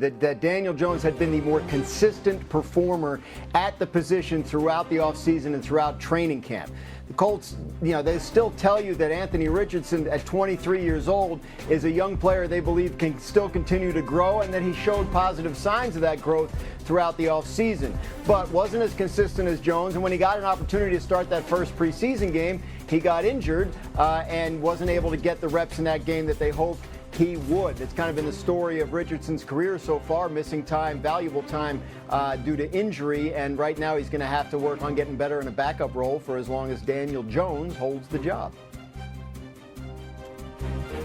That Daniel Jones had been the more consistent performer at the position throughout the offseason and throughout training camp. The Colts, they still tell you that Anthony Richardson at 23 years old is a young player they believe can still continue to grow, and that he showed positive signs of that growth throughout the offseason, but wasn't as consistent as Jones. And when he got an opportunity to start that first preseason game, he got injured and wasn't able to get the reps in that game that they hoped he would. It's kind of been the story of Richardson's career so far, missing time, valuable time due to injury, and right now he's going to have to work on getting better in a backup role for as long as Daniel Jones holds the job.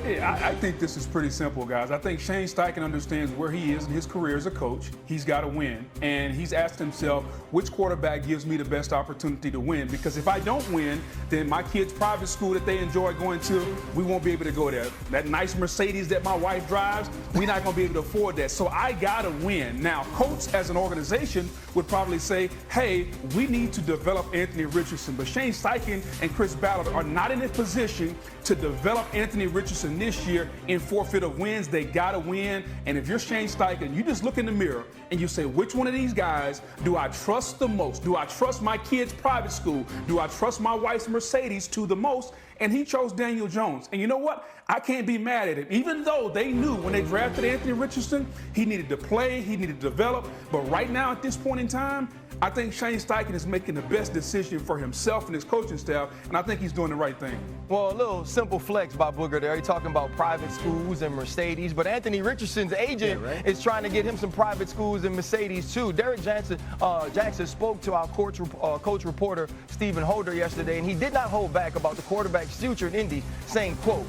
Yeah, I think this is pretty simple, guys. I think Shane Steichen understands where he is in his career as a coach. He's got to win. And he's asked himself, which quarterback gives me the best opportunity to win? Because if I don't win, then my kids' private school that they enjoy going to, we won't be able to go there. That nice Mercedes that my wife drives, we're not going to be able to afford that. So I got to win. Now, Colts as an organization would probably say, hey, we need to develop Anthony Richardson. But Shane Steichen and Chris Ballard are not in a position to develop Anthony Richardson this year in forfeit of wins. They got to win. And if you're Shane Steichen, you just look in the mirror and you say, which one of these guys do I trust the most? Do I trust my kid's private school? Do I trust my wife's Mercedes to the most? And he chose Daniel Jones. And you know what? I can't be mad at him. Even though they knew when they drafted Anthony Richardson, he needed to play, he needed to develop. But right now at this point in time, I think Shane Steichen is making the best decision for himself and his coaching staff, and I think he's doing the right thing. Well, a little simple flex by Booger there. He's talking about private schools and Mercedes, but Anthony Richardson's agent is trying to get him some private schools and Mercedes too. Derek Jackson spoke to our coach reporter Stephen Holder yesterday, and he did not hold back about the quarterback's future in Indy, saying, quote,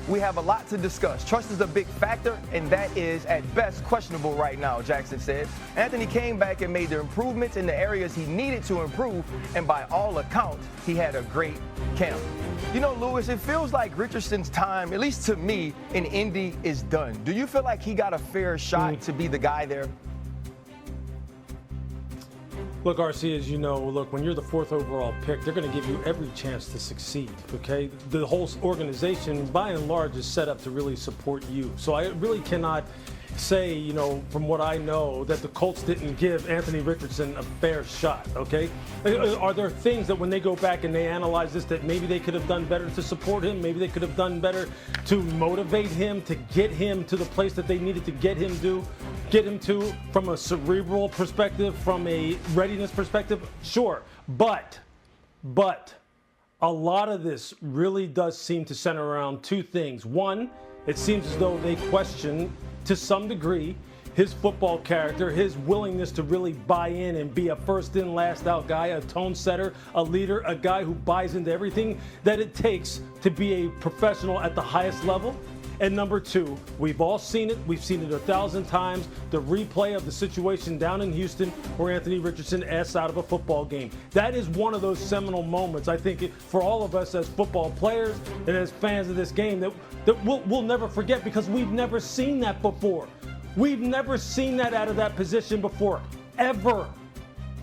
"We have a lot to discuss. Trust is a big factor, and that is, at best, questionable right now," Jackson said. Anthony came back and made the improvements in the areas he needed to improve, and by all accounts, he had a great camp. You know, Lewis, it feels like Richardson's time, at least to me, in Indy is done. Do you feel like he got a fair shot to be the guy there? Look, RC, as you know, when you're the 4th overall pick, they're going to give you every chance to succeed, okay? The whole organization, by and large, is set up to really support you. So I really cannot say, from what I know, that the Colts didn't give Anthony Richardson a fair shot, okay? Are there things that when they go back and they analyze this that maybe they could have done better to support him? Maybe they could have done better to motivate him, to get him to the place that they needed to get him to from a cerebral perspective, from a readiness perspective? Sure, but a lot of this really does seem to center around two things. One, it seems as though they question, to some degree, his football character, his willingness to really buy in and be a first in, last out guy, a tone setter, a leader, a guy who buys into everything that it takes to be a professional at the highest level. And number two, we've all seen it. We've seen it 1,000 times. The replay of the situation down in Houston where Anthony Richardson asked out of a football game. That is one of those seminal moments, I think, for all of us as football players and as fans of this game that we'll never forget, because we've never seen that before. We've never seen that out of that position before, ever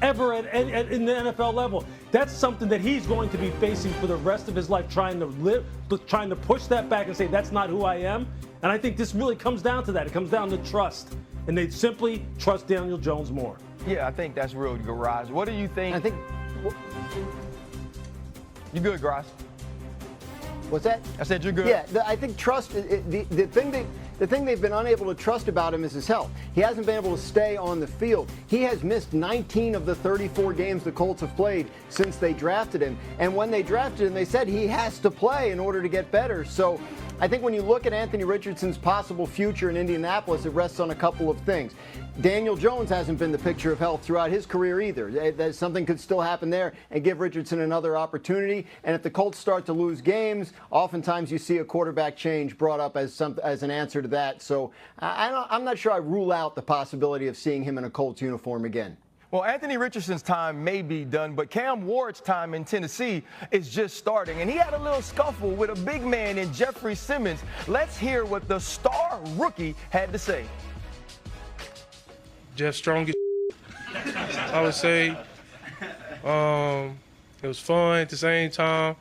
in the NFL level. That's something that he's going to be facing for the rest of his life, trying to push that back and say, that's not who I am. And I think this really comes down to that. It comes down to trust. And they simply trust Daniel Jones more. Yeah, I think that's real, Garage. What do you think? You good, Garage? What's that? I said you're good. Yeah, I think trust, the thing they've been unable to trust about him is his health. He hasn't been able to stay on the field. He has missed 19 of the 34 games the Colts have played since they drafted him. And when they drafted him, they said he has to play in order to get better. So I think when you look at Anthony Richardson's possible future in Indianapolis, it rests on a couple of things. Daniel Jones hasn't been the picture of health throughout his career either. Something could still happen there and give Richardson another opportunity. And if the Colts start to lose games, oftentimes you see a quarterback change brought up as an answer to that. So I'm not sure I rule out the possibility of seeing him in a Colts uniform again. Well, Anthony Richardson's time may be done, but Cam Ward's time in Tennessee is just starting. And he had a little scuffle with a big man in Jeffrey Simmons. Let's hear what the star rookie had to say. Just strong as I would say. It was fun at the same time,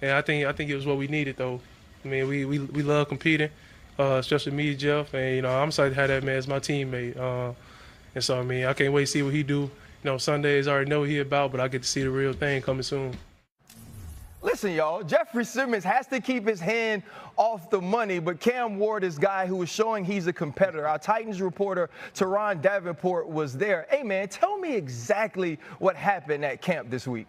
and I think it was what we needed, though. I mean, we love competing. especially me, Jeff. And, I'm excited to have that man as my teammate. And so, I can't wait to see what he do. Sundays I already know what he about, but I get to see the real thing coming soon. Listen, y'all, Jeffrey Simmons has to keep his hand off the money, but Cam Ward is a guy who is showing he's a competitor. Our Titans reporter, Teron Davenport, was there. Hey, man, tell me exactly what happened at camp this week.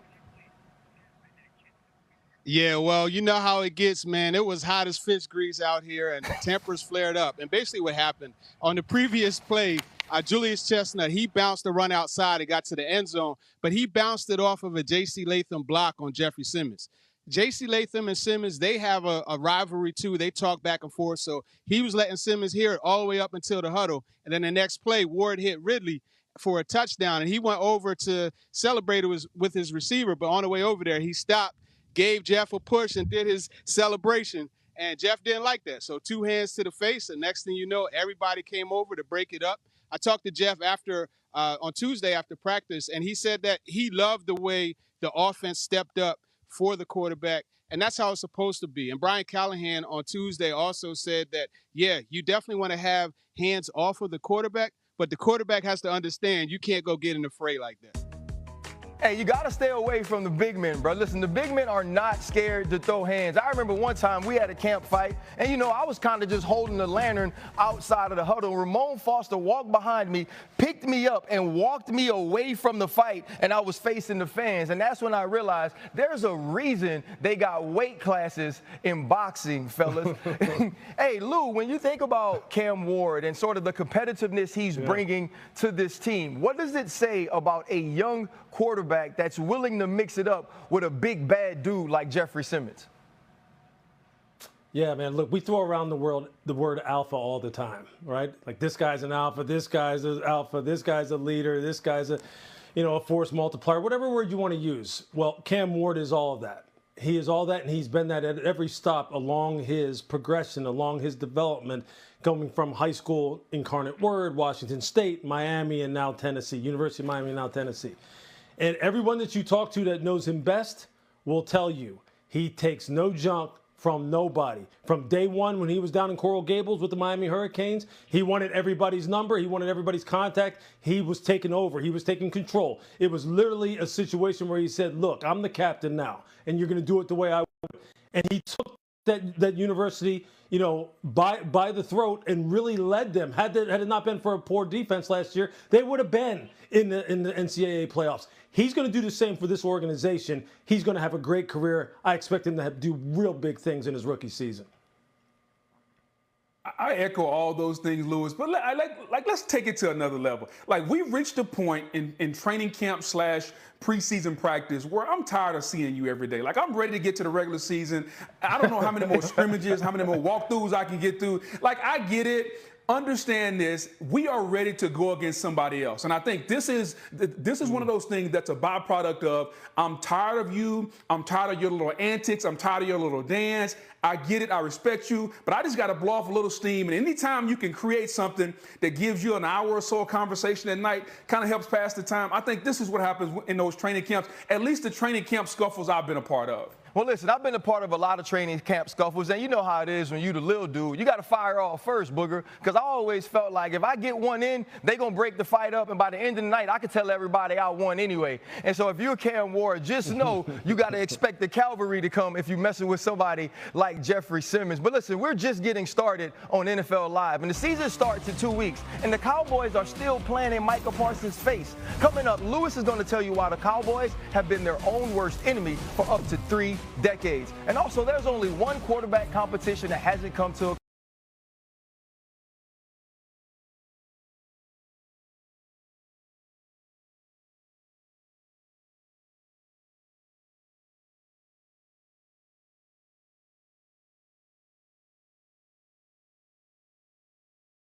Yeah, well, you know how it gets, man. It was hot as fish grease out here, and tempers flared up. And basically what happened, on the previous play, Julius Chestnut, he bounced the run outside and got to the end zone, but he bounced it off of a J.C. Latham block on Jeffrey Simmons. J.C. Latham and Simmons, they have a rivalry, too. They talk back and forth, so he was letting Simmons hear it all the way up until the huddle. And then the next play, Ward hit Ridley for a touchdown, and he went over to celebrate it with his receiver, but on the way over there, he stopped, gave Jeff a push, and did his celebration. And Jeff didn't like that. So 2 hands to the face, and next thing you know, everybody came over to break it up. I talked to Jeff on Tuesday after practice, and he said that he loved the way the offense stepped up for the quarterback, and that's how it's supposed to be. And Brian Callahan on Tuesday also said that, yeah, you definitely want to have hands off of the quarterback, but the quarterback has to understand you can't go get in the fray like that. Hey, you got to stay away from the big men, bro. Listen, the big men are not scared to throw hands. I remember one time we had a camp fight, and, I was kind of just holding the lantern outside of the huddle. Ramon Foster walked behind me, picked me up, and walked me away from the fight, and I was facing the fans. And that's when I realized there's a reason they got weight classes in boxing, fellas. Hey, Lou, when you think about Cam Ward and sort of the competitiveness he's bringing to this team, what does it say about a young quarterback that's willing to mix it up with a big bad dude like Jeffrey Simmons? Yeah, man, look, we throw around the word alpha all the time, right? Like, this guy's an alpha, this guy's an alpha, this guy's a leader, this guy's a force multiplier, whatever word you want to use. Well, Cam Ward is all of that. He is all that, and he's been that at every stop along his progression, along his development, going from high school, Incarnate Word, Washington State, Miami, and now Tennessee, University of Miami, and now Tennessee. And everyone that you talk to that knows him best will tell you he takes no junk from nobody. From day one when he was down in Coral Gables with the Miami Hurricanes, he wanted everybody's number. He wanted everybody's contact. He was taking over. He was taking control. It was literally a situation where he said, look, I'm the captain now, and you're going to do it the way I want. And he took that university, by the throat and really led them. Had it not been for a poor defense last year, they would have been in the NCAA playoffs. He's going to do the same for this organization. He's going to have a great career. I expect him to do real big things in his rookie season. I echo all those things, Lewis, but let's take it to another level. Like, we've reached a point in training camp / preseason practice where I'm tired of seeing you every day. Like, I'm ready to get to the regular season. I don't know how many more scrimmages, how many more walkthroughs I can get through. Like, I get it. Understand this, we are ready to go against somebody else. And I think this is one of those things that's a byproduct of, I'm tired of you, I'm tired of your little antics, I'm tired of your little dance. I get it, I respect you, but I just got to blow off a little steam. And anytime you can create something that gives you an hour or so of conversation at night, kind of helps pass the time, I think this is what happens in those training camps, at least the training camp scuffles I've been a part of. Well, listen, I've been a part of a lot of training camp scuffles, and you know how it is when you the little dude. You got to fire off first, Booger, because I always felt like if I get one in, they going to break the fight up, and by the end of the night, I can tell everybody I won anyway. And so if you're Cam Ward, just know you got to expect the cavalry to come if you're messing with somebody like Jeffrey Simmons. But listen, we're just getting started on NFL Live, and the season starts in 2 weeks, and the Cowboys are still playing in Micah Parsons' face. Coming up, Lewis is going to tell you why the Cowboys have been their own worst enemy for up to 3 decades. And also, there's only one quarterback competition that hasn't come to a